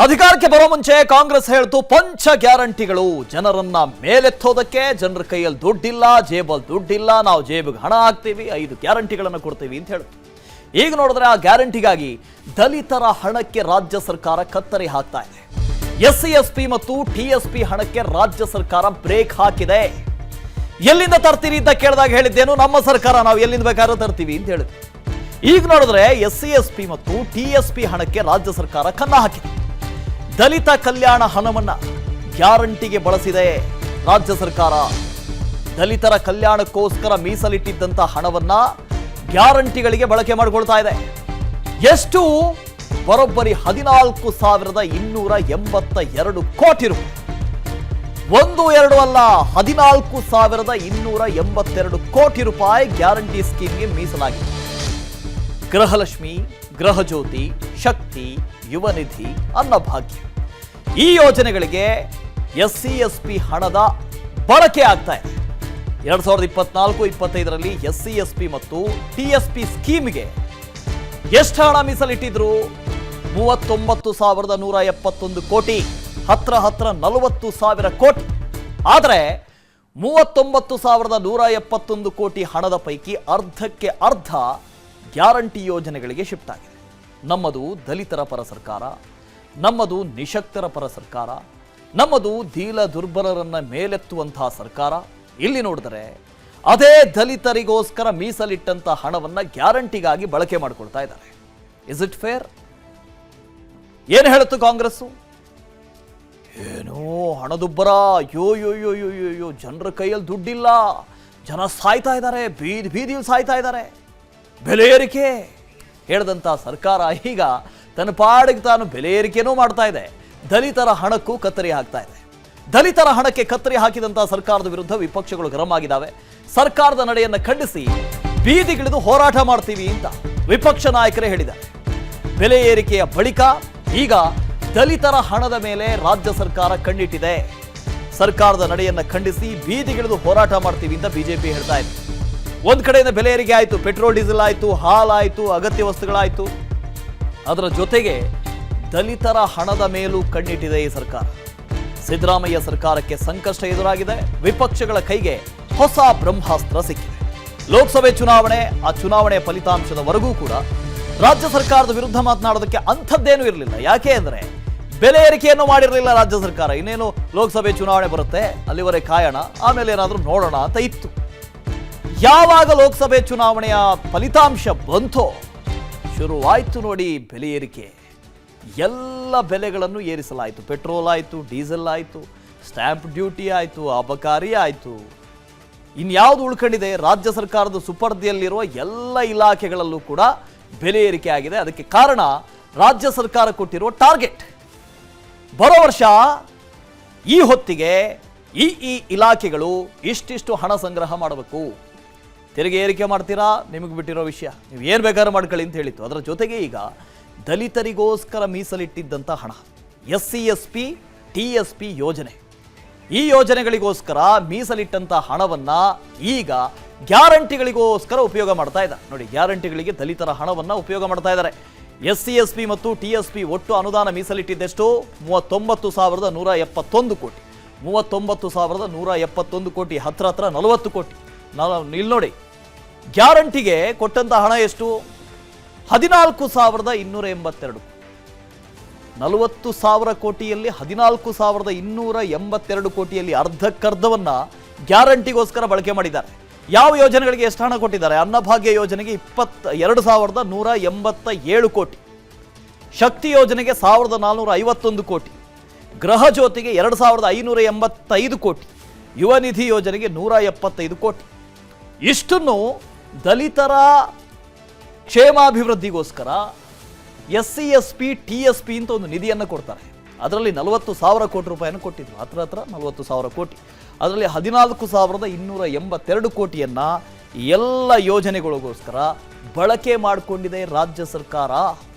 ಅಧಿಕಾರಕ್ಕೆ ಬರೋ ಮುಂಚೆ ಕಾಂಗ್ರೆಸ್ ಹೇಳ್ತು ಪಂಚ ಗ್ಯಾರಂಟಿಗಳು ಜನರನ್ನ ಮೇಲೆತ್ತೋದಕ್ಕೆ. ಜನರ ಕೈಯಲ್ಲಿ ದುಡ್ಡಿಲ್ಲ, ಜೇಬಲ್ಲಿ ದುಡ್ಡಿಲ್ಲ, ನಾವು ಜೇಬಿಗೆ ಹಣ ಹಾಕ್ತೀವಿ, 5 ಗ್ಯಾರಂಟಿಗಳನ್ನು ಕೊಡ್ತೀವಿ ಅಂತ ಹೇಳ್ತು. ಈಗ ನೋಡಿದ್ರೆ ಆ ಗ್ಯಾರಂಟಿಗಾಗಿ ದಲಿತರ ಹಣಕ್ಕೆ ರಾಜ್ಯ ಸರ್ಕಾರ ಕತ್ತರಿ ಹಾಕ್ತಾ ಇದೆ. SC SP ಮತ್ತು TSP ಹಣಕ್ಕೆ ರಾಜ್ಯ ಸರ್ಕಾರ ಬ್ರೇಕ್ ಹಾಕಿದೆ. ಎಲ್ಲಿಂದ ತರ್ತೀರಿ ಅಂತ ಕೇಳಿದಾಗ ಹೇಳಿದ್ದೇನು, ನಮ್ಮ ಸರ್ಕಾರ ನಾವು ಎಲ್ಲಿಂದ ಬೇಕಾದ್ರೂ ತರ್ತೀವಿ ಅಂತ ಹೇಳಿದ್ರು. ಈಗ ನೋಡಿದ್ರೆ SC SP ಮತ್ತು TSP ಹಣಕ್ಕೆ ರಾಜ್ಯ ಸರ್ಕಾರ ಕನ್ನ ಹಾಕಿದೆ. ದಲಿತ ಕಲ್ಯಾಣ ಹಣವನ್ನ ಗ್ಯಾರಂಟಿಗೆ ಬಳಸಿದೆ ರಾಜ್ಯ ಸರ್ಕಾರ. ದಲಿತರ ಕಲ್ಯಾಣಕ್ಕೋಸ್ಕರ ಮೀಸಲಿಟ್ಟಿದ್ದಂತ ಹಣವನ್ನ ಗ್ಯಾರಂಟಿಗಳಿಗೆ ಬಳಕೆ ಮಾಡಿಕೊಳ್ತಾ ಇದೆ. ಎಷ್ಟು? ಬರೋಬ್ಬರಿ 14,282 ಕೋಟಿ ರೂಪಾಯಿ. 1-2 ಅಲ್ಲ, 14,282 ಕೋಟಿ ರೂಪಾಯಿ ಗ್ಯಾರಂಟಿ ಸ್ಕೀಮ್ಗೆ ಮೀಸಲಾಗಿದೆ. ಗೃಹಲಕ್ಷ್ಮಿ, ಗೃಹಜ್ಯೋತಿ, ಶಕ್ತಿ, ಯುವ ನಿಧಿ, ಅನ್ನಭಾಗ್ಯ ಈ ಯೋಜನೆಗಳಿಗೆ SC SP ಹಣದ ಬಳಕೆ ಆಗ್ತಾ ಇದೆ. 2024-25ರಲ್ಲಿ SC SP ಮತ್ತು TSP ಸ್ಕೀಮ್ಗೆ ಎಷ್ಟು ಹಣ ಮೀಸಲಿಟ್ಟಿದ್ರು? 39,171 ಕೋಟಿ, ಹತ್ರ 40,000 ಕೋಟಿ. ಆದರೆ 39,171 ಕೋಟಿ ಹಣದ ಪೈಕಿ ಅರ್ಧಕ್ಕೆ ಅರ್ಧ ಗ್ಯಾರಂಟಿ ಯೋಜನೆಗಳಿಗೆ ಶಿಫ್ಟ್ ಆಗಿದೆ. ನಮ್ಮದು ದಲಿತರ ಪರ ಸರ್ಕಾರ, ನಮ್ಮದು ನಿಶಕ್ತರ ಪರ ಸರ್ಕಾರ, ನಮ್ಮದು ದೀನ ದುರ್ಬಲರನ್ನ ಮೇಲೆತ್ತುವಂತಹ ಸರ್ಕಾರ. ಇಲ್ಲಿ ನೋಡಿದರೆ ಅದೇ ದಲಿತರಿಗೋಸ್ಕರ ಮೀಸಲಿಟ್ಟಂತ ಹಣವನ್ನ ಗ್ಯಾರಂಟಿಗಾಗಿ ಬಳಕೆ ಮಾಡಿಕೊಳ್ತಾ ಇದ್ದಾರೆ. Is it fair? ಏನು ಹೇಳುತ್ತು ಕಾಂಗ್ರೆಸ್ಸು? ಏನೋ ಹಣದುಬ್ಬರ, ಯೋ ಜನರ ಕೈಯಲ್ಲಿ ದುಡ್ಡಿಲ್ಲ, ಜನ ಸಾಯ್ತಾ ಇದ್ದಾರೆ, ಬೀದಿಯಲ್ಲಿ ಸಾಯ್ತಾ ಇದ್ದಾರೆ, ಬೆಲೆ ಏರಿಕೆ ಹೇಳಿದಂಥ ಸರ್ಕಾರ ಈಗ ತನ್ನ ಪಾಡಿಗೆ ತಾನು ಬೆಲೆ ಏರಿಕೆನೂ ಮಾಡ್ತಾ ಇದೆ, ದಲಿತರ ಹಣಕ್ಕೂ ಕತ್ತರಿ ಹಾಕ್ತಾ ಇದೆ. ದಲಿತರ ಹಣಕ್ಕೆ ಕತ್ತರಿ ಹಾಕಿದಂಥ ಸರ್ಕಾರದ ವಿರುದ್ಧ ವಿಪಕ್ಷಗಳು ಗರಂ ಆಗಿದ್ದಾವೆ. ಸರ್ಕಾರದ ನಡೆಯನ್ನು ಖಂಡಿಸಿ ಬೀದಿಗಿಳಿದು ಹೋರಾಟ ಮಾಡ್ತೀವಿ ಅಂತ ವಿಪಕ್ಷ ನಾಯಕರೇ ಹೇಳಿದ್ದಾರೆ. ಬೆಲೆ ಏರಿಕೆಯ ಬಳಿಕ ಈಗ ದಲಿತರ ಹಣದ ಮೇಲೆ ರಾಜ್ಯ ಸರ್ಕಾರ ಕಣ್ಣಿಟ್ಟಿದೆ. ಸರ್ಕಾರದ ನಡೆಯನ್ನು ಖಂಡಿಸಿ ಬೀದಿಗಿಳಿದು ಹೋರಾಟ ಮಾಡ್ತೀವಿ ಅಂತ ಬಿಜೆಪಿ ಹೇಳ್ತಾ ಇದೆ. ಒಂದ್ ಕಡೆಯಿಂದ ಬೆಲೆ ಏರಿಕೆ ಆಯಿತು, ಪೆಟ್ರೋಲ್ ಡೀಸೆಲ್ ಆಯಿತು, ಹಾಲಾಯಿತು, ಅಗತ್ಯ ವಸ್ತುಗಳಾಯಿತು. ಅದರ ಜೊತೆಗೆ ದಲಿತರ ಹಣದ ಮೇಲೂ ಕಣ್ಣಿಟ್ಟಿದೆ ಈ ಸರ್ಕಾರ. ಸಿದ್ದರಾಮಯ್ಯ ಸರ್ಕಾರಕ್ಕೆ ಸಂಕಷ್ಟ ಎದುರಾಗಿದೆ. ವಿಪಕ್ಷಗಳ ಕೈಗೆ ಹೊಸ ಬ್ರಹ್ಮಾಸ್ತ್ರ ಸಿಕ್ಕಿದೆ. ಲೋಕಸಭೆ ಚುನಾವಣೆ, ಆ ಚುನಾವಣೆಯ ಫಲಿತಾಂಶದವರೆಗೂ ಕೂಡ ರಾಜ್ಯ ಸರ್ಕಾರದ ವಿರುದ್ಧ ಮಾತನಾಡೋದಕ್ಕೆ ಅಂಥದ್ದೇನೂ ಇರಲಿಲ್ಲ. ಯಾಕೆ ಅಂದರೆ ಬೆಲೆ ಏರಿಕೆಯನ್ನು ಮಾಡಿರಲಿಲ್ಲ ರಾಜ್ಯ ಸರ್ಕಾರ. ಇನ್ನೇನು ಲೋಕಸಭೆ ಚುನಾವಣೆ ಬರುತ್ತೆ, ಅಲ್ಲಿವರೆಗೆ ಕಾಯೋಣ, ಆಮೇಲೆ ಏನಾದರೂ ನೋಡೋಣ ಅಂತ ಇತ್ತು. ಯಾವಾಗ ಲೋಕಸಭೆ ಚುನಾವಣೆಯ ಫಲಿತಾಂಶ ಬಂತೋ ಶುರುವಾಯಿತು ನೋಡಿ ಬೆಲೆ ಏರಿಕೆ. ಎಲ್ಲ ಬೆಲೆಗಳನ್ನು ಏರಿಸಲಾಯಿತು. ಪೆಟ್ರೋಲ್ ಆಯಿತು, ಡೀಸೆಲ್ ಆಯಿತು, ಸ್ಟ್ಯಾಂಪ್ ಡ್ಯೂಟಿ ಆಯಿತು, ಅಬಕಾರಿ ಆಯಿತು. ಇನ್ಯಾವುದು ಉಳ್ಕೊಂಡಿದೆ? ರಾಜ್ಯ ಸರ್ಕಾರದ ಸುಪರ್ದಿಯಲ್ಲಿರುವ ಎಲ್ಲ ಇಲಾಖೆಗಳಲ್ಲೂ ಕೂಡ ಬೆಲೆ ಏರಿಕೆ ಆಗಿದೆ. ಅದಕ್ಕೆ ಕಾರಣ ರಾಜ್ಯ ಸರ್ಕಾರ ಕೊಟ್ಟಿರುವ ಟಾರ್ಗೆಟ್. ಬರೋ ವರ್ಷ ಈ ಹೊತ್ತಿಗೆ ಈ ಇಲಾಖೆಗಳು ಇಷ್ಟಿಷ್ಟು ಹಣ ಸಂಗ್ರಹ ಮಾಡಬೇಕು. ತೆರಿಗೆ ಏರಿಕೆ ಮಾಡ್ತೀರಾ, ನಿಮಗೆ ಬಿಟ್ಟಿರೋ ವಿಷಯ, ನೀವು ಏನು ಬೇಕಾದ್ರೂ ಮಾಡ್ಕೊಳ್ಳಿ ಅಂತ ಹೇಳಿತ್ತು. ಅದರ ಜೊತೆಗೆ ಈಗ ದಲಿತರಿಗೋಸ್ಕರ ಮೀಸಲಿಟ್ಟಿದ್ದಂಥ ಹಣ, SC SP TSP ಯೋಜನೆ, ಈ ಯೋಜನೆಗಳಿಗೋಸ್ಕರ ಮೀಸಲಿಟ್ಟಂಥ ಹಣವನ್ನು ಈಗ ಗ್ಯಾರಂಟಿಗಳಿಗೋಸ್ಕರ ಉಪಯೋಗ ಮಾಡ್ತಾ ಇದ್ದಾರೆ. ನೋಡಿ, ಗ್ಯಾರಂಟಿಗಳಿಗೆ ದಲಿತರ ಹಣವನ್ನು ಉಪಯೋಗ ಮಾಡ್ತಾ ಇದ್ದಾರೆ. SC SP ಮತ್ತು TSP ಒಟ್ಟು ಅನುದಾನ ಮೀಸಲಿಟ್ಟಿದ್ದೆಷ್ಟು? 39,171 ಕೋಟಿ. 39,171 ಕೋಟಿ, ಹತ್ರ 40 ಕೋಟಿ. ಇಲ್ಲಿ ನೋಡಿ, ಗ್ಯಾರಂಟಿಗೆ ಕೊಟ್ಟಂತ ಹಣ ಎಷ್ಟು? 14,282. 40,000 ಕೋಟಿಯಲ್ಲಿ 14,282 ಕೋಟಿಯಲ್ಲಿ ಅರ್ಧಕ್ಕರ್ಧವನ್ನ ಗ್ಯಾರಂಟಿಗೋಸ್ಕರ ಬಳಕೆ ಮಾಡಿದ್ದಾರೆ. ಯಾವ ಯೋಜನೆಗಳಿಗೆ ಎಷ್ಟು ಹಣ ಕೊಟ್ಟಿದ್ದಾರೆ? ಅನ್ನಭಾಗ್ಯ ಯೋಜನೆಗೆ 22,187 ಕೋಟಿ, ಶಕ್ತಿ ಯೋಜನೆಗೆ 1,451 ಕೋಟಿ, ಗೃಹ ಜ್ಯೋತಿಗೆ 2,585 ಕೋಟಿ, ಯುವ ನಿಧಿ ಯೋಜನೆಗೆ 175 ಕೋಟಿ. ಇಷ್ಟನ್ನು ದಲಿತರ ಕ್ಷೇಮಾಭಿವೃದ್ಧಿಗೋಸ್ಕರ SC SP TSP ಅಂತ ಒಂದು ನಿಧಿಯನ್ನು ಕೊಡ್ತಾರೆ. ಅದರಲ್ಲಿ 40,000 ಕೋಟಿ ರೂಪಾಯಿಯನ್ನು ಕೊಟ್ಟಿದ್ರು, ಹತ್ರ 40,000 ಕೋಟಿ. ಅದರಲ್ಲಿ 14,282 ಕೋಟಿಯನ್ನ ಎಲ್ಲ ಯೋಜನೆಗಳಿಗೋಸ್ಕರ ಬಳಕೆ ಮಾಡಿಕೊಂಡಿದೆ ರಾಜ್ಯ ಸರ್ಕಾರ.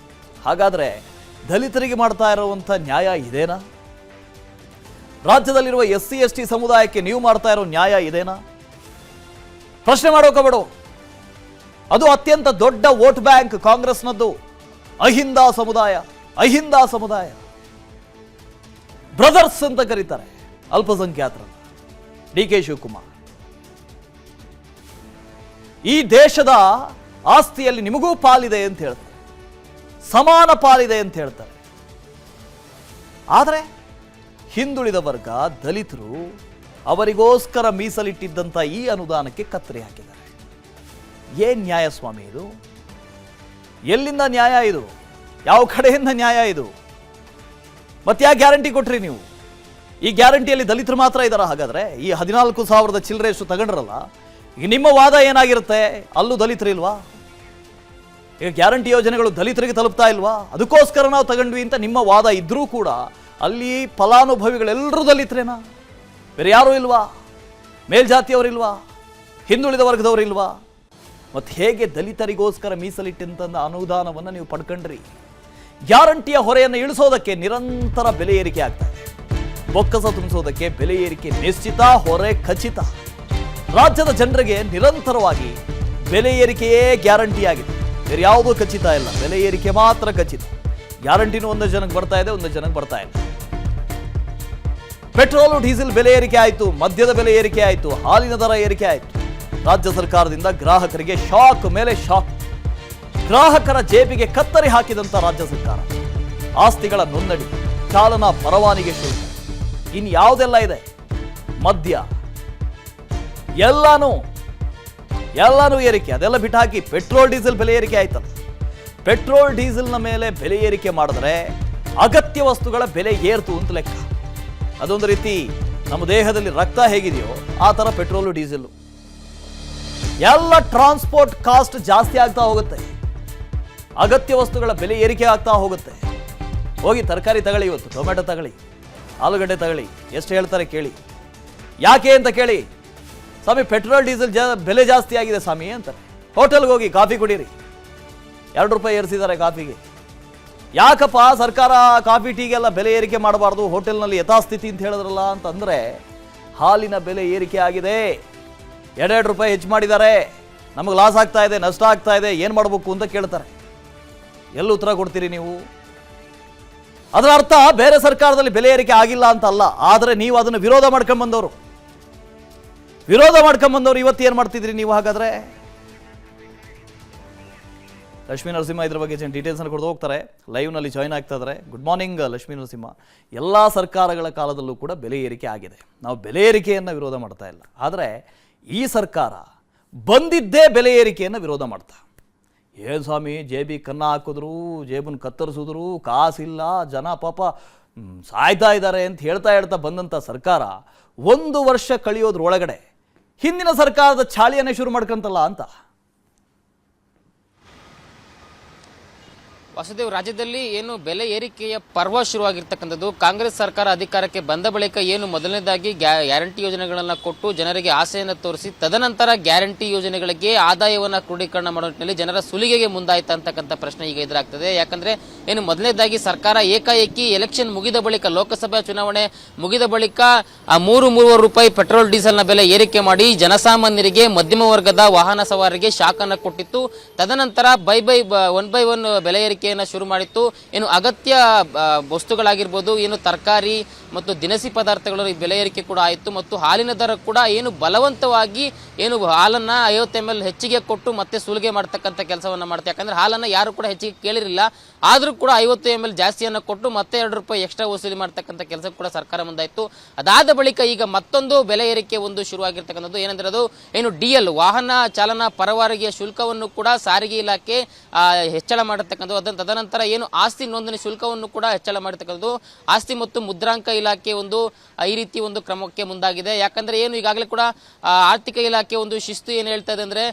ಹಾಗಾದ್ರೆ ದಲಿತರಿಗೆ ಮಾಡ್ತಾ ಇರುವಂಥ ನ್ಯಾಯ ಇದೇನಾ? ರಾಜ್ಯದಲ್ಲಿರುವ SC ST ಸಮುದಾಯಕ್ಕೆ ನೀವು ಮಾಡ್ತಾ ಇರೋ ನ್ಯಾಯ ಇದೇನಾ? ಪ್ರಶ್ನೆ ಮಾಡೋಕಬೇಡ. ಅದು ಅತ್ಯಂತ ದೊಡ್ಡ ವೋಟ್ ಬ್ಯಾಂಕ್ ಕಾಂಗ್ರೆಸ್ನದ್ದು. ಅಹಿಂದ ಸಮುದಾಯ ಬ್ರದರ್ಸ್ ಅಂತ ಕರೀತಾರೆ ಅಲ್ಪಸಂಖ್ಯಾತರನ್ನು. ಡಿ ಕೆ ಶಿವಕುಮಾರ್ ಈ ದೇಶದ ಆಸ್ತಿಯಲ್ಲಿ ನಿಮಗೂ ಪಾಲಿದೆ ಅಂತ ಹೇಳ್ತಾರೆ, ಸಮಾನ ಪಾಲಿದೆ ಅಂತ ಹೇಳ್ತಾರೆ. ಆದರೆ ಹಿಂದುಳಿದ ವರ್ಗ, ದಲಿತರು ಅವರಿಗೋಸ್ಕರ ಮೀಸಲಿಟ್ಟಿದ್ದಂಥ ಈ ಅನುದಾನಕ್ಕೆ ಕತ್ತರಿ ಹಾಕಿದ್ದಾರೆ. ಏನ್ ನ್ಯಾಯ ಸ್ವಾಮಿ ಇದು? ಎಲ್ಲಿಂದ ನ್ಯಾಯ ಇದು? ಯಾವ ಕಡೆಯಿಂದ ನ್ಯಾಯ ಇದು? ಮತ್ತೆ ಯಾವ ಗ್ಯಾರಂಟಿ ಕೊಟ್ರಿ ನೀವು? ಈ ಗ್ಯಾರಂಟಿಯಲ್ಲಿ ದಲಿತರು ಮಾತ್ರ ಇದ್ದಾರ? ಹಾಗಾದ್ರೆ ಈ 14,000 ಚಿಲ್ಲರೆಷ್ಟು ತಗೊಂಡ್ರಲ್ಲ, ಈಗ ನಿಮ್ಮ ವಾದ ಏನಾಗಿರುತ್ತೆ? ಅಲ್ಲೂ ದಲಿತರು ಇಲ್ವಾ? ಈಗ ಗ್ಯಾರಂಟಿ ಯೋಜನೆಗಳು ದಲಿತರಿಗೆ ತಲುಪ್ತಾ ಇಲ್ವಾ? ಅದಕ್ಕೋಸ್ಕರ ನಾವು ತಗೊಂಡ್ವಿ ಅಂತ ನಿಮ್ಮ ವಾದ ಇದ್ರೂ ಕೂಡ ಅಲ್ಲಿ ಫಲಾನುಭವಿಗಳೆಲ್ಲರೂ ದಲಿತರೇನಾ? ಬೇರೆ ಯಾರೂ ಇಲ್ವಾ? ಮೇಲ್ಜಾತಿಯವರಿಲ್ವಾ? ಹಿಂದುಳಿದ ವರ್ಗದವರಿಲ್ವಾ? ಮತ್ತು ಹೇಗೆ ದಲಿತರಿಗೋಸ್ಕರ ಮೀಸಲಿಟ್ಟಂತ ಅನುದಾನವನ್ನು ನೀವು ಪಡ್ಕೊಂಡ್ರಿ? ಗ್ಯಾರಂಟಿಯ ಹೊರೆಯನ್ನು ಇಳಿಸೋದಕ್ಕೆ ನಿರಂತರ ಬೆಲೆ ಏರಿಕೆ ಆಗ್ತಾ ಇದೆ. ಬೊಕ್ಕಸ ತುಂಬಿಸೋದಕ್ಕೆ ಬೆಲೆ ಏರಿಕೆ ನಿಶ್ಚಿತ, ಹೊರೆ ಖಚಿತ. ರಾಜ್ಯದ ಜನರಿಗೆ ನಿರಂತರವಾಗಿ ಬೆಲೆ ಏರಿಕೆಯೇ ಗ್ಯಾರಂಟಿ ಆಗಿದೆ. ಬೇರೆ ಯಾವುದೂ ಖಚಿತ ಇಲ್ಲ, ಬೆಲೆ ಏರಿಕೆ ಮಾತ್ರ ಖಚಿತ. ಗ್ಯಾರಂಟಿನೂ ಒಂದಷ್ಟು ಜನಕ್ಕೆ ಬರ್ತಾ ಇದೆ, ಒಂದಷ್ಟು ಜನಕ್ಕೆ ಬರ್ತಾ ಇಲ್ಲ. ಪೆಟ್ರೋಲು ಡೀಸೆಲ್ ಬೆಲೆ ಏರಿಕೆ ಆಯಿತು, ಮದ್ಯದ ಬೆಲೆ ಏರಿಕೆ ಆಯಿತು, ಹಾಲಿನ ದರ ಏರಿಕೆ ಆಯಿತು. ರಾಜ್ಯ ಸರ್ಕಾರದಿಂದ ಗ್ರಾಹಕರಿಗೆ ಶಾಕ್ ಮೇಲೆ ಶಾಕ್. ಗ್ರಾಹಕರ ಜೇಬಿಗೆ ಕತ್ತರಿ ಹಾಕಿದಂತ ರಾಜ್ಯ ಸರ್ಕಾರ. ಆಸ್ತಿಗಳ ನೋಂದಣಿ, ಚಾಲನಾ ಪರವಾನಿಗೆ ಶುಲ್ಕ, ಇನ್ನು ಯಾವುದೆಲ್ಲ ಇದೆ, ಮದ್ಯ, ಎಲ್ಲಾನು ಏರಿಕೆ. ಅದೆಲ್ಲ ಬಿಟ್ಟು ಹಾಕಿ ಪೆಟ್ರೋಲ್ ಡೀಸೆಲ್ ಬೆಲೆ ಏರಿಕೆ ಆಯ್ತಲ್ಲ. ಪೆಟ್ರೋಲ್ ಡೀಸೆಲ್ನ ಮೇಲೆ ಬೆಲೆ ಏರಿಕೆ ಮಾಡಿದ್ರೆ ಅಗತ್ಯ ವಸ್ತುಗಳ ಬೆಲೆ ಏರ್ತು ಅಂತ ಲೆಕ್ಕ. ಅದೊಂದು ರೀತಿ ನಮ್ಮ ದೇಹದಲ್ಲಿ ರಕ್ತ ಹೇಗಿದೆಯೋ ಆ ಥರ ಪೆಟ್ರೋಲು ಡೀಸೆಲ್ಲು. ಎಲ್ಲ ಟ್ರಾನ್ಸ್ಪೋರ್ಟ್ ಕಾಸ್ಟ್ ಜಾಸ್ತಿ ಆಗ್ತಾ ಹೋಗುತ್ತೆ, ಅಗತ್ಯ ವಸ್ತುಗಳ ಬೆಲೆ ಏರಿಕೆ ಆಗ್ತಾ ಹೋಗುತ್ತೆ. ಹೋಗಿ ತರಕಾರಿ ತಗೊಳ್ಳಿ, ಇವತ್ತು ಟೊಮೆಟೊ ತಗೊಳ್ಳಿ, ಆಲೂಗಡ್ಡೆ ತಗೊಳ್ಳಿ, ಎಷ್ಟು ಹೇಳ್ತಾರೆ ಕೇಳಿ. ಯಾಕೆ ಅಂತ ಕೇಳಿ, ಸ್ವಾಮಿ ಪೆಟ್ರೋಲ್ ಡೀಸೆಲ್ ಬೆಲೆ ಜಾಸ್ತಿ ಆಗಿದೆ ಸ್ವಾಮಿ ಅಂತಾರೆ. ಹೋಟೆಲ್ಗೆ ಹೋಗಿ ಕಾಫಿ ಕುಡೀರಿ, 2 ರೂಪಾಯಿ ಏರಿಸಿದ್ದಾರೆ ಕಾಫಿಗೆ. ಯಾಕಪ್ಪ ಸರ್ಕಾರ ಕಾಫಿ ಟೀಗೆಲ್ಲ ಬೆಲೆ ಏರಿಕೆ ಮಾಡಬಾರ್ದು, ಹೋಟೆಲ್ನಲ್ಲಿ ಯಥಾಸ್ಥಿತಿ ಅಂತ ಹೇಳಿದ್ರಲ್ಲ ಅಂತಂದರೆ, ಹಾಲಿನ ಬೆಲೆ ಏರಿಕೆ ಆಗಿದೆ, 2 ರೂಪಾಯಿ ಹೆಚ್ಚು ಮಾಡಿದ್ದಾರೆ, ನಮಗೆ ಲಾಸ್ ಆಗ್ತಾ ಇದೆ, ನಷ್ಟ ಆಗ್ತಾ ಇದೆ, ಏನು ಮಾಡಬೇಕು ಅಂತ ಕೇಳ್ತಾರೆ. ಎಲ್ಲಿ ಉತ್ತರ ಕೊಡ್ತೀರಿ ನೀವು? ಅದರ ಅರ್ಥ ಬೇರೆ ಸರ್ಕಾರದಲ್ಲಿ ಬೆಲೆ ಏರಿಕೆ ಆಗಿಲ್ಲ ಅಂತಲ್ಲ, ಆದರೆ ನೀವು ಅದನ್ನು ವಿರೋಧ ಮಾಡ್ಕೊಂಡ್ಬಂದವರು ಇವತ್ತು ಏನು ಮಾಡ್ತಿದ್ರಿ ನೀವು? ಹಾಗಾದ್ರೆ ಲಕ್ಷ್ಮೀ ನರಸಿಂಹ ಇದ್ರ ಬಗ್ಗೆ ಡೀಟೇಲ್ಸನ್ನು ಕೊಡ್ದು ಹೋಗ್ತಾರೆ, ಲೈವ್ನಲ್ಲಿ ಜಾಯ್ನ್ ಆಗ್ತಾ ಇದ್ದಾರೆ. Good morning Lakshmi Narasimha. ಎಲ್ಲ ಸರ್ಕಾರಗಳ ಕಾಲದಲ್ಲೂ ಕೂಡ ಬೆಲೆ ಏರಿಕೆ ಆಗಿದೆ, ನಾವು ಬೆಲೆ ಏರಿಕೆಯನ್ನು ವಿರೋಧ ಮಾಡ್ತಾ ಇಲ್ಲ. ಆದರೆ ಈ ಸರ್ಕಾರ ಬಂದಿದ್ದೇ ಬೆಲೆ ಏರಿಕೆಯನ್ನು ವಿರೋಧ ಮಾಡ್ತಾ. ಏನು ಸ್ವಾಮಿ, ಜೇಬಿ ಕನ್ನ ಹಾಕಿದ್ರು, ಜೇಬನ್ನು ಕತ್ತರಿಸಿದ್ರು, ಕಾಸಿಲ್ಲ, ಜನ ಪಾಪ ಸಾಯ್ತಾ ಇದ್ದಾರೆ ಅಂತ ಹೇಳ್ತಾ ಬಂದಂಥ ಸರ್ಕಾರ 1 ವರ್ಷ ಕಳೆಯೋದ್ರೊಳಗಡೆ ಹಿಂದಿನ ಸರ್ಕಾರದ ಚಾಳಿಯನ್ನೇ ಶುರು ಮಾಡ್ಕೊಂತಲ್ಲ ಅಂತ. ವಾಸುದೇವ್, ರಾಜ್ಯದಲ್ಲಿ ಏನು ಬೆಲೆ ಏರಿಕೆಯ ಪರ್ವ ಶುರುವಾಗಿರ್ತಕ್ಕಂಥದ್ದು ಕಾಂಗ್ರೆಸ್ ಸರ್ಕಾರ ಅಧಿಕಾರಕ್ಕೆ ಬಂದ ಬಳಿಕ ಏನು ಮೊದಲನೇದಾಗಿ ಗ್ಯಾರಂಟಿ ಯೋಜನೆಗಳನ್ನು ಕೊಟ್ಟು ಜನರಿಗೆ ಆಸೆಯನ್ನು ತೋರಿಸಿ ತದನಂತರ ಗ್ಯಾರಂಟಿ ಯೋಜನೆಗಳಿಗೆ ಆದಾಯವನ್ನು ಕ್ರೋಢೀಕರಣ ಮಾಡೋ ನಿಟ್ಟಿನಲ್ಲಿ ಜನರ ಸುಲಿಗೆಗೆ ಮುಂದಾಯ್ತು ಅಂತಕ್ಕಂಥ ಪ್ರಶ್ನೆ ಈಗ ಎದುರಾಗ್ತದೆ. ಯಾಕಂದ್ರೆ ಏನು ಮೊದಲನೇದಾಗಿ ಸರ್ಕಾರ ಏಕಾಏಕಿ ಎಲೆಕ್ಷನ್ ಮುಗಿದ ಬಳಿಕ, ಲೋಕಸಭಾ ಚುನಾವಣೆ ಮುಗಿದ ಬಳಿಕ 3 ರೂಪಾಯಿ ಪೆಟ್ರೋಲ್ ಡೀಸೆಲ್ನ ಬೆಲೆ ಏರಿಕೆ ಮಾಡಿ ಜನಸಾಮಾನ್ಯರಿಗೆ, ಮಧ್ಯಮ ವರ್ಗದ ವಾಹನ ಸವಾರರಿಗೆ ಶಾಕ್ ಅನ್ನು ಕೊಟ್ಟಿತ್ತು. ತದನಂತರ 1 by 1 ಬೆಲೆ ಏರಿಕೆ ಶುರು ಮಾಡಿತ್ತು. ಏನು ಅಗತ್ಯ ವಸ್ತುಗಳಾಗಿರ್ಬೋದು, ಏನು ತರಕಾರಿ ಮತ್ತು ದಿನಸಿ ಪದಾರ್ಥಗಳ ಬೆಲೆ ಏರಿಕೆ ಕೂಡ ಆಯಿತು. ಮತ್ತು ಹಾಲಿನ ದರ ಕೂಡ ಏನು ಬಲವಂತವಾಗಿ ಏನು ಹಾಲನ್ನು 50 ml ಹೆಚ್ಚಿಗೆ ಕೊಟ್ಟು ಮತ್ತೆ ಸುಲಿಗೆ ಮಾಡ್ತಕ್ಕಂಥ ಕೆಲಸವನ್ನು ಮಾಡ್ತಾರೆ. ಯಾಕಂದ್ರೆ ಹಾಲನ್ನು ಯಾರು ಕೂಡ ಹೆಚ್ಚಿಗೆ ಕೇಳಿರಲಿಲ್ಲ, ಆದರೂ ಕೂಡ 50 ml ಜಾಸ್ತಿಯನ್ನು ಕೊಟ್ಟು ಮತ್ತೆ 2 ರೂಪಾಯಿ ಎಕ್ಸ್ಟ್ರಾ ವಸೂಲಿ ಮಾಡ್ತಕ್ಕಂಥ ಕೆಲಸ ಕೂಡ ಸರ್ಕಾರ ಮುಂದಾಯಿತು. ಅದಾದ ಬಳಿಕ ಈಗ ಮತ್ತೊಂದು ಬೆಲೆ ಏರಿಕೆ ಶುರುವಾಗಿರ್ತಕ್ಕಂಥದ್ದು ಏನಂದ್ರೆ ಅದು ಏನು DL ವಾಹನ ಚಾಲನಾ ಪರವಾನಗಿಯ ಶುಲ್ಕವನ್ನು ಕೂಡ ಸಾರಿಗೆ ಇಲಾಖೆ ಹೆಚ್ಚಳ ಮಾಡತಕ್ಕಂಥದ್ದು. ತದನಂತರ ಏನು ಆಸ್ತಿ ನೋಂದಣಿ ಶುಲ್ಕವನ್ನು ಕೂಡ ಹೆಚ್ಚಳ ಮಾಡತಕ್ಕಂಥದ್ದು. ಆಸ್ತಿ ಮತ್ತು ಮುದ್ರಾಂಕ ಇಲಾಖೆ ಈ ರೀತಿ ಕ್ರಮಕ್ಕೆ ಮುಂದಾಗಿದೆ. ಯಾಕಂದ್ರೆ ಏನು ಈಗಾಗಲೇ ಕೂಡ ಆರ್ಥಿಕ ಇಲಾಖೆ ಶಿಸ್ತು ಏನು ಹೇಳ್ತಾ ಇದೆ ಅಂದ್ರೆ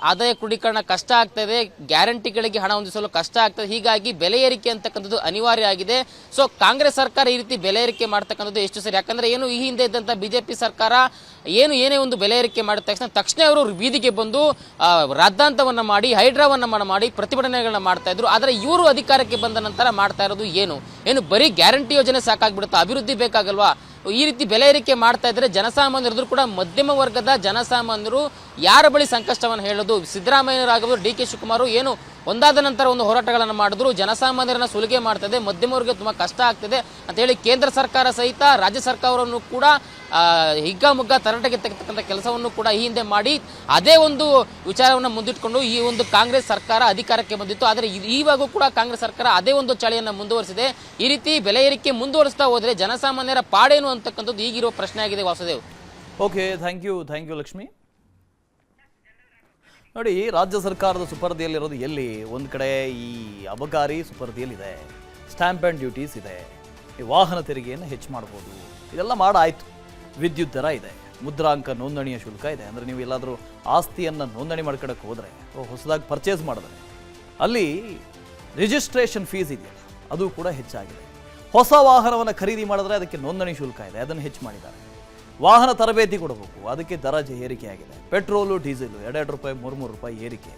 ಆದಾಯ ಕ್ರೋಢೀಕರಣ ಕಷ್ಟ ಆಗ್ತಾ ಇದೆ, ಗ್ಯಾರಂಟಿಗಳಿಗೆ ಹಣ ಹೊಂದಿಸಲು ಕಷ್ಟ ಆಗ್ತದೆ, ಹೀಗಾಗಿ ಬೆಲೆ ಏರಿಕೆ ಅಂತಕ್ಕಂಥದ್ದು ಅನಿವಾರ್ಯ ಆಗಿದೆ. ಸೊ ಕಾಂಗ್ರೆಸ್ ಸರ್ಕಾರ ಈ ರೀತಿ ಬೆಲೆ ಏರಿಕೆ ಮಾಡ್ತಕ್ಕಂಥದ್ದು ಎಷ್ಟು ಸರಿ? ಯಾಕಂದ್ರೆ ಏನು ಈ ಹಿಂದೆ ಇದ್ದಂತ ಬಿಜೆಪಿ ಸರ್ಕಾರ ಏನೇ ಬೆಲೆ ಏರಿಕೆ ಮಾಡಿದ ತಕ್ಷಣ ಅವರು ಬೀದಿಗೆ ಬಂದು ರಾದ್ದಾಂತವನ್ನ ಮಾಡಿ, ಹೈಡ್ರಾವನ್ನ ಮಾಡಿ ಪ್ರತಿಭಟನೆಗಳನ್ನ ಮಾಡ್ತಾ ಇದ್ರು. ಆದರೆ ಇವರು ಅಧಿಕಾರಕ್ಕೆ ಬಂದ ನಂತರ ಮಾಡ್ತಾ ಇರೋದು ಏನು ಬರೀ ಗ್ಯಾರಂಟಿ ಯೋಜನೆ ಸಾಕಾಗ್ಬಿಡುತ್ತಾ? ಅಭಿವೃದ್ಧಿ ಬೇಕಾಗಲ್ವಾ? ಈ ರೀತಿ ಬೆಲೆ ಏರಿಕೆ ಮಾಡ್ತಾ ಇದ್ರೆ ಜನಸಾಮಾನ್ಯರು ಕೂಡ, ಮಧ್ಯಮ ವರ್ಗದ ಜನಸಾಮಾನ್ಯರು ಯಾರ ಬಳಿ ಸಂಕಷ್ಟವನ್ನು ಹೇಳೋದು? ಸಿದ್ದರಾಮಯ್ಯರಾಗಬಹುದು, DK ಶಿವಕುಮಾರ್ ಏನು ಒಂದಾದ ನಂತರ ಒಂದು ಹೋರಾಟಗಳನ್ನು ಮಾಡಿದ್ರು. ಜನಸಾಮಾನ್ಯರನ್ನ ಸುಲಿಗೆ ಮಾಡ್ತದೆ, ಮಧ್ಯಮ ವರ್ಗಕ್ಕೆ ತುಂಬಾ ಕಷ್ಟ ಆಗ್ತದೆ ಅಂತ ಹೇಳಿ ಕೇಂದ್ರ ಸರ್ಕಾರ ಸಹಿತ ರಾಜ್ಯ ಸರ್ಕಾರವನ್ನು ಕೂಡ ಹಿಗ್ಗಾಮುಗ್ಗಾ ತರಾಟೆಗೆ ತೆಗೆತಕ್ಕಂಥ ಕೆಲಸವನ್ನು ಕೂಡ ಈ ಹಿಂದೆ ಮಾಡಿ ಅದೇ ಒಂದು ವಿಚಾರವನ್ನು ಮುಂದಿಟ್ಕೊಂಡು ಈ ಒಂದು ಕಾಂಗ್ರೆಸ್ ಸರ್ಕಾರ ಅಧಿಕಾರಕ್ಕೆ ಬಂದಿತ್ತು. ಆದರೆ ಈವಾಗೂ ಕೂಡ ಕಾಂಗ್ರೆಸ್ ಸರ್ಕಾರ ಅದೇ ಒಂದು ಚಾಳಿಯನ್ನು ಮುಂದುವರಿಸಿದೆ. ಈ ರೀತಿ ಬೆಲೆ ಏರಿಕೆ ಮುಂದುವರಿಸ್ತಾ ಹೋದರೆ ಜನಸಾಮಾನ್ಯರ ಪಾಡೇನು ಅಂತಕ್ಕಂಥದ್ದು ಈಗಿರೋ ಪ್ರಶ್ನೆ ಆಗಿದೆ Vasudev. Okay, thank you Lakshmi. ನೋಡಿ, ರಾಜ್ಯ ಸರ್ಕಾರದ ಸುಪರ್ದಿಯಲ್ಲಿರೋದು ಎಲ್ಲಿ? ಒಂದು ಕಡೆ ಈ ಅಬಕಾರಿ ಸುಪರ್ದಿಯಲ್ಲಿದೆ, ಸ್ಟ್ಯಾಂಪ್ ಆ್ಯಂಡ್ ಡ್ಯೂಟೀಸ್ ಇದೆ, ಈ ವಾಹನ ತೆರಿಗೆಯನ್ನು ಹೆಚ್ಚು ಮಾಡ್ಬೋದು, ಇದೆಲ್ಲ ಮಾಡಾಯಿತು. ವಿದ್ಯುತ್ ದರ ಇದೆ, ಮುದ್ರಾಂಕ ನೋಂದಣಿಯ ಶುಲ್ಕ ಇದೆ. ಅಂದರೆ ನೀವು ಎಲ್ಲಾದರೂ ಆಸ್ತಿಯನ್ನು ನೋಂದಣಿ ಮಾಡ್ಕೊಳಕ್ಕೆ ಹೋದರೆ, ಹೊಸದಾಗಿ ಪರ್ಚೇಸ್ ಮಾಡಿದ್ರೆ ಅಲ್ಲಿ ರಿಜಿಸ್ಟ್ರೇಷನ್ ಫೀಸ್ ಇದೆಯಲ್ಲ, ಅದು ಕೂಡ ಹೆಚ್ಚಾಗಿದೆ. ಹೊಸ ವಾಹನವನ್ನು ಖರೀದಿ ಮಾಡಿದ್ರೆ ಅದಕ್ಕೆ ನೋಂದಣಿ ಶುಲ್ಕ ಇದೆ, ಅದನ್ನು ಹೆಚ್ಚು ಮಾಡಿದ್ದಾರೆ. ವಾಹನ ತರಬೇತಿ ಕೊಡಬೇಕು, ಅದಕ್ಕೆ ದರ ಏರಿಕೆ ಆಗಿದೆ. ಪೆಟ್ರೋಲು ಡೀಸೆಲು 2 ರೂಪಾಯಿ 3 ರೂಪಾಯಿ ಏರಿಕೆ.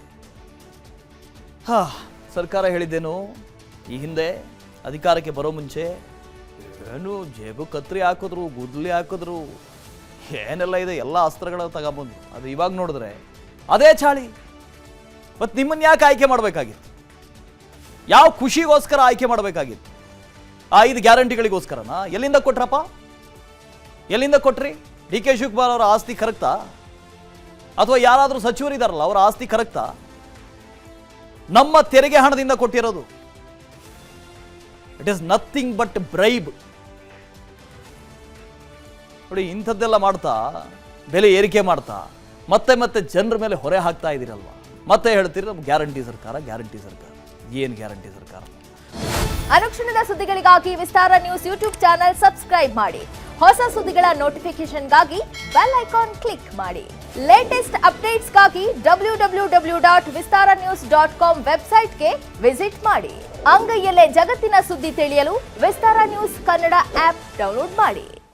ಸರ್ಕಾರ ಹೇಳಿದ್ದೇನು ಈ ಹಿಂದೆ ಅಧಿಕಾರಕ್ಕೆ ಬರೋ ಮುಂಚೆ? ಏನು ಜೇಬು ಕತ್ರಿ ಹಾಕಿದ್ರು, ಗುದ್ಲಿ ಹಾಕಿದ್ರು, ಏನೆಲ್ಲ ಇದೆ ಎಲ್ಲ ಅಸ್ತ್ರಗಳ ತಗೊಬಂದು. ಅದು ಇವಾಗ ನೋಡಿದ್ರೆ ಅದೇ ಚಾಳಿ. ಮತ್ತು ನಿಮ್ಮನ್ನು ಯಾಕೆ ಆಯ್ಕೆ ಮಾಡಬೇಕಾಗಿತ್ತು? ಯಾವ ಖುಷಿಗೋಸ್ಕರ ಆಯ್ಕೆ ಮಾಡಬೇಕಾಗಿತ್ತು? 5 ಗ್ಯಾರಂಟಿಗಳಿಗೋಸ್ಕರನಾ? ಎಲ್ಲಿಂದ ಕೊಟ್ರಪ್ಪ? ಎಲ್ಲಿಂದ ಕೊಟ್ರಿ? ಡಿ ಕೆ ಶಿವಕುಮಾರ್ ಅವರ ಆಸ್ತಿ ಕರಗ್ತಾ? ಅಥವಾ ಯಾರಾದರೂ ಸಚಿವರಿದಾರಲ್ಲ ಅವರ ಆಸ್ತಿ ಕರಗ್ತಾ? ನಮ್ಮ ತೆರಿಗೆ ಹಣದಿಂದ ಕೊಟ್ಟಿರೋದು. It is nothing but bribe. ನೋಡಿ, ಇಂಥದ್ದೆಲ್ಲ ಮಾಡ್ತಾ, ಬೆಲೆ ಏರಿಕೆ ಮಾಡ್ತಾ ಮತ್ತೆ ಮತ್ತೆ ಜನರ ಮೇಲೆ ಹೊರೆ ಹಾಕ್ತಾ ಇದ್ದೀರಲ್ವಾ? ಮತ್ತೆ ಹೇಳ್ತೀರಿ ನಮ್ಮ ಗ್ಯಾರಂಟಿ ಸರ್ಕಾರ. ಏನು ಗ್ಯಾರಂಟಿ ಸರ್ಕಾರ? ಅನುಕ್ಷಣದ ಸುದ್ದಿಗಳಿಗಾಗಿ ವಿಸ್ತಾರ ನ್ಯೂಸ್ ಯೂಟ್ಯೂಬ್ ಚಾನೆಲ್ ಸಬ್ಸ್ಕ್ರೈಬ್ ಮಾಡಿ. ಹೊಸ ಸುದ್ದಿಗಳ ನೋಟಿಫಿಕೇಶನ್ಗಾಗಿ ಬೆಲ್ ಐಕಾನ್ ಕ್ಲಿಕ್ ಮಾಡಿ. ಲೇಟೆಸ್ಟ್ ಅಪ್ಡೇಟ್ಸ್ಗಾಗಿ www.vistaranews.com ವೆಬ್ಸೈಟ್ಗೆ ವಿಸಿಟ್ ಮಾಡಿ. ಅಂಗೈಯಲ್ಲೇ ಜಗತ್ತಿನ ಸುದ್ದಿ ತಿಳಿಯಲು ವಿಸ್ತಾರ ನ್ಯೂಸ್ ಕನ್ನಡ ಆಪ್ ಡೌನ್ಲೋಡ್ ಮಾಡಿ.